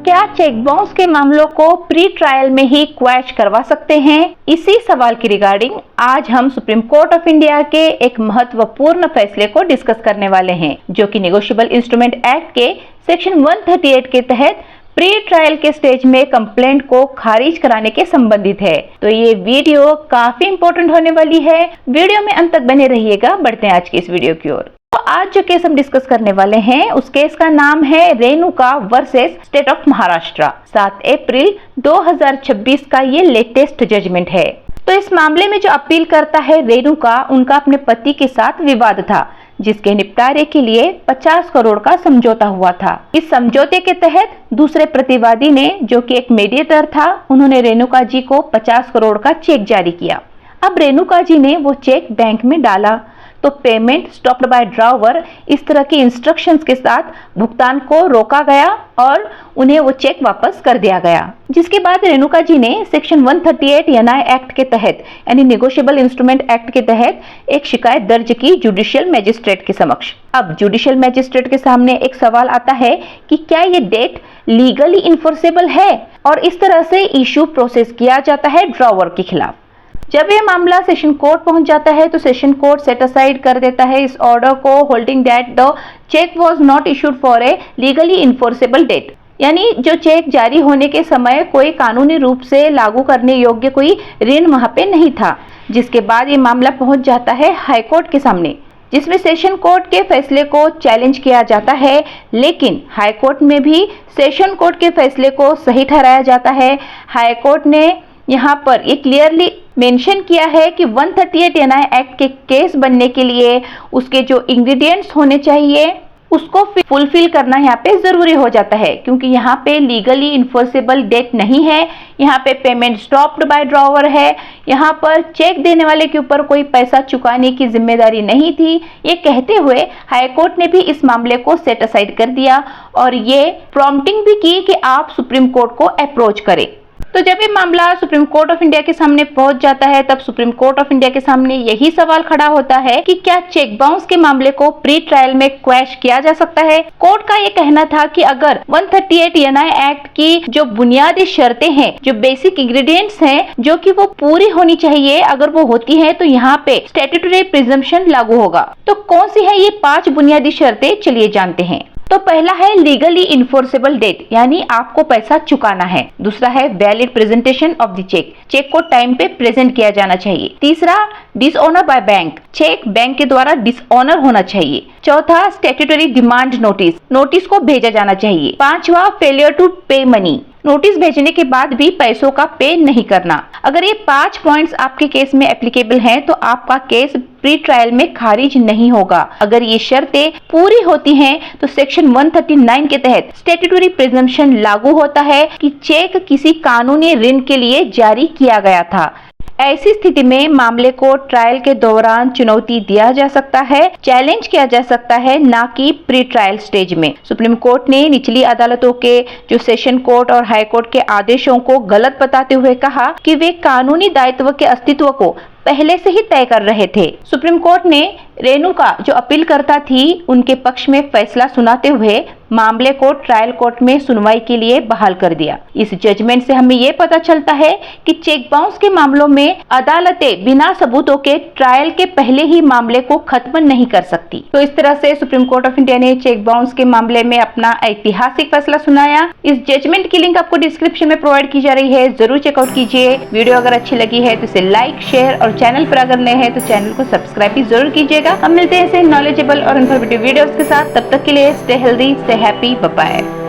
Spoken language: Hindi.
क्या चेक बाउंस के मामलों को प्री ट्रायल में ही क्वैश करवा सकते हैं? इसी सवाल की रिगार्डिंग आज हम सुप्रीम कोर्ट ऑफ इंडिया के एक महत्वपूर्ण फैसले को डिस्कस करने वाले हैं, जो कि नेगोशिएबल इंस्ट्रूमेंट एक्ट के सेक्शन 138 के तहत प्री ट्रायल के स्टेज में कंप्लेंट को खारिज कराने के संबंधित है। तो ये वीडियो काफी इंपॉर्टेंट होने वाली है। वीडियो में अंत तक बने रहिएगा। बढ़ते हैं आज की इस वीडियो की ओर। तो आज जो केस हम डिस्कस करने वाले हैं उस केस का नाम है Renuka versus state of Maharashtra. 7 अप्रैल 2026 का ये लेटेस्ट जजमेंट है। तो इस मामले में जो अपील करता है रेणुका, उनका अपने पति के साथ विवाद था, जिसके निपटारे के लिए 50 करोड़ का समझौता हुआ था। इस समझौते के तहत दूसरे प्रतिवादी ने, जो कि एक मीडिएटर था, उन्होंने रेणुका जी को 50 करोड़ का चेक जारी किया। अब रेणुका जी ने वो चेक बैंक में डाला तो पेमेंट स्टॉप्ड बाय ड्रॉवर, इस तरह की इंस्ट्रक्शंस के साथ भुगतान को रोका गया और उन्हें वो चेक वापस कर दिया गया। जिसके बाद रेणुका जी ने सेक्शन 138 एनआई एक्ट के तहत, यानी नेगोशिएबल इंस्ट्रूमेंट एक्ट के तहत एक शिकायत दर्ज की जुडिशियल मैजिस्ट्रेट के समक्ष। अब जुडिशियल मैजिस्ट्रेट के सामने एक सवाल आता है कि क्या ये डेट लीगली इन्फोर्सेबल है, और इस तरह से इश्यू प्रोसेस किया जाता है ड्रॉवर के खिलाफ। जब ये मामला सेशन कोर्ट पहुंच जाता है तो सेशन कोर्ट सेट असाइड कर देता है इस ऑर्डर को, holding that the cheque was not issued for a legally enforceable debt, यानी जो चेक जारी होने के समय कोई कानूनी रूप से लागू करने योग्य कोई ऋण वहां पे नहीं था। जिसके बाद ये मामला पहुंच जाता है हाई कोर्ट के सामने, जिसमें सेशन कोर्ट के फैसले को चैलेंज किया जाता है, लेकिन हाई कोर्ट में भी सेशन कोर्ट के फैसले को सही ठहराया जाता है। हाई कोर्ट ने यहाँ पर ये क्लियरली मेंशन किया है कि 138 एनआई एक्ट के केस बनने के लिए उसके जो इंग्रेडिएंट्स होने चाहिए उसको फुलफिल करना यहाँ पे जरूरी हो जाता है, क्योंकि यहाँ पे लीगली इन्फोर्सेबल डेट नहीं है, यहाँ पे पेमेंट स्टॉप्ड बाय ड्रॉवर है, यहाँ पर चेक देने वाले के ऊपर कोई पैसा चुकाने की जिम्मेदारी नहीं थी। ये कहते हुए हाई कोर्ट ने भी इस मामले को सेट असाइड कर दिया और ये प्रॉम्प्टिंग भी की कि आप सुप्रीम कोर्ट को अप्रोच करें। तो जब ये मामला सुप्रीम कोर्ट ऑफ इंडिया के सामने पहुंच जाता है तब सुप्रीम कोर्ट ऑफ इंडिया के सामने यही सवाल खड़ा होता है कि क्या चेक बाउंस के मामले को प्री ट्रायल में क्वैश किया जा सकता है। कोर्ट का ये कहना था कि अगर 138 एनआई एक्ट की जो बुनियादी शर्तें हैं, जो बेसिक इंग्रेडिएंट्स हैं, जो कि वो पूरी होनी चाहिए, अगर वो होती है तो यहाँ पे स्टैट्यूटरी प्रिजम्पशन लागू होगा। तो कौन सी है ये 5 बुनियादी शर्तें, चलिए जानते हैं। तो पहला है लीगली इन्फोर्सेबल डेट, यानी आपको पैसा चुकाना है। दूसरा है valid presentation of the cheque, cheque को टाइम पे प्रेजेंट किया जाना चाहिए। तीसरा dishonour by bank, cheque bank के द्वारा डिसऑनर होना चाहिए। चौथा स्टैट्यूटरी डिमांड नोटिस, नोटिस को भेजा जाना चाहिए। पांचवा फेलियर टू पे मनी, नोटिस भेजने के बाद भी पैसों का पे नहीं करना। अगर ये 5 पॉइंट्स आपके केस में एप्लीकेबल हैं तो आपका केस प्री ट्रायल में खारिज नहीं होगा। अगर ये शर्तें पूरी होती हैं तो सेक्शन 139 के तहत स्टैट्यूटरी प्रिजम्पशन लागू होता है कि चेक किसी कानूनी ऋण के लिए जारी किया गया था। ऐसी स्थिति में मामले को ट्रायल के दौरान चुनौती दिया जा सकता है, चैलेंज किया जा सकता है, ना कि प्री ट्रायल स्टेज में। सुप्रीम कोर्ट ने निचली अदालतों के जो सेशन कोर्ट और हाई कोर्ट के आदेशों को गलत बताते हुए कहा कि वे कानूनी दायित्व के अस्तित्व को पहले से ही तय कर रहे थे। सुप्रीम कोर्ट ने रेणुका जो अपील करता थी उनके पक्ष में फैसला सुनाते हुए मामले को ट्रायल कोर्ट में सुनवाई के लिए बहाल कर दिया। इस जजमेंट से हमें ये पता चलता है कि चेक बाउंस के मामलों में अदालतें बिना सबूतों के ट्रायल के पहले ही मामले को खत्म नहीं कर सकती। तो इस तरह से सुप्रीम कोर्ट ऑफ इंडिया ने चेक बाउंस के मामले में अपना ऐतिहासिक फैसला सुनाया। इस जजमेंट की लिंक आपको डिस्क्रिप्शन में प्रोवाइड की जा रही है, जरूर चेकआउट कीजिए। वीडियो अगर अच्छी लगी है तो इसे लाइक, शेयर और चैनल पर अगर नए हैं तो चैनल को सब्सक्राइब भी जरूर कीजिएगा। हम मिलते हैं ऐसे नॉलेजेबल और इन्फॉर्मेटिव वीडियोस के साथ। तब तक के लिए stay healthy, stay happy, bye bye.